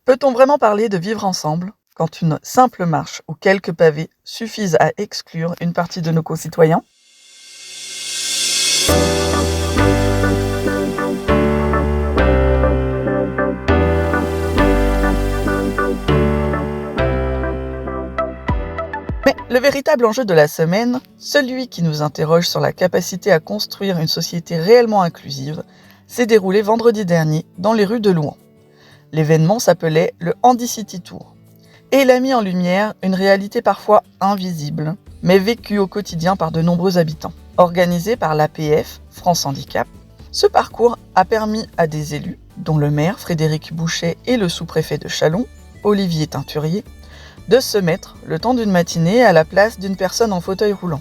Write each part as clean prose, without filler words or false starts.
Peut-on vraiment parler de vivre ensemble quand une simple marche ou quelques pavés suffisent à exclure une partie de nos concitoyens? Mais le véritable enjeu de la semaine, celui qui nous interroge sur la capacité à construire une société réellement inclusive, s'est déroulé vendredi dernier dans les rues de Louhans. L'événement s'appelait le Handy City Tour et il a mis en lumière une réalité parfois invisible, mais vécue au quotidien par de nombreux habitants. Organisé par l'APF, France Handicap, ce parcours a permis à des élus, dont le maire Frédéric Bouchet et le sous-préfet de Châlons, Olivier Teinturier, de se mettre, le temps d'une matinée, à la place d'une personne en fauteuil roulant.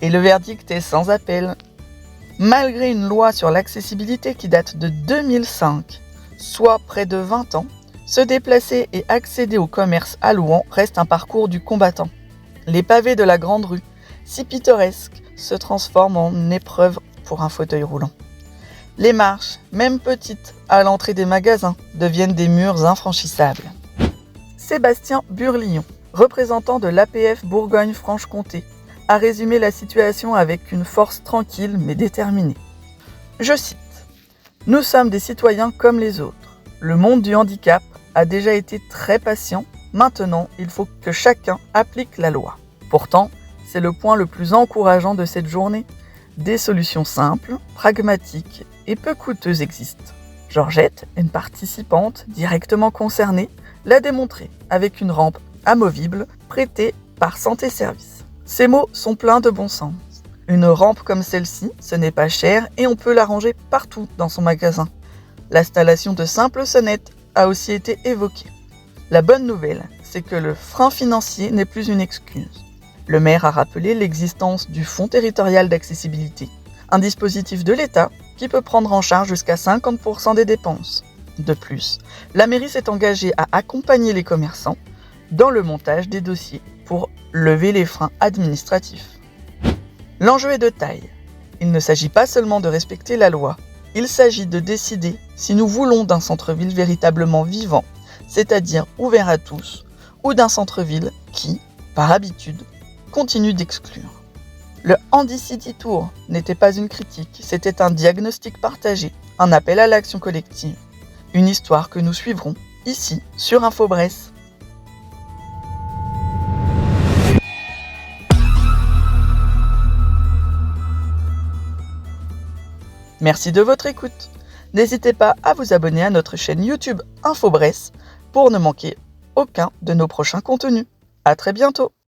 Et le verdict est sans appel. Malgré une loi sur l'accessibilité qui date de 2005, soit près de 20 ans, se déplacer et accéder au commerce à Louhans reste un parcours du combattant. Les pavés de la grande rue, si pittoresques, se transforment en épreuve pour un fauteuil roulant. Les marches, même petites, à l'entrée des magasins, deviennent des murs infranchissables. Sébastien Burlillon, représentant de l'APF Bourgogne-Franche-Comté, a résumé la situation avec une force tranquille mais déterminée. Je cite : « Nous sommes des citoyens comme les autres. Le monde du handicap a déjà été très patient. Maintenant, il faut que chacun applique la loi. » Pourtant, c'est le point le plus encourageant de cette journée. Des solutions simples, pragmatiques et peu coûteuses existent. Georgette, une participante directement concernée, l'a démontré avec une rampe amovible prêtée par Santé Service. Ces mots sont pleins de bon sens. Une rampe comme celle-ci, ce n'est pas cher et on peut la ranger partout dans son magasin. L'installation de simples sonnettes a aussi été évoquée. La bonne nouvelle, c'est que le frein financier n'est plus une excuse. Le maire a rappelé l'existence du Fonds territorial d'accessibilité, un dispositif de l'État qui peut prendre en charge jusqu'à 50% des dépenses. De plus, la mairie s'est engagée à accompagner les commerçants dans le montage des dossiers pour lever les freins administratifs. L'enjeu est de taille. Il ne s'agit pas seulement de respecter la loi, il s'agit de décider si nous voulons d'un centre-ville véritablement vivant, c'est-à-dire ouvert à tous, ou d'un centre-ville qui, par habitude, continue d'exclure. Le Handy City Tour n'était pas une critique, c'était un diagnostic partagé, un appel à l'action collective. Une histoire que nous suivrons ici sur InfoBresse. Merci de votre écoute. N'hésitez pas à vous abonner à notre chaîne YouTube InfoBresse pour ne manquer aucun de nos prochains contenus. À très bientôt.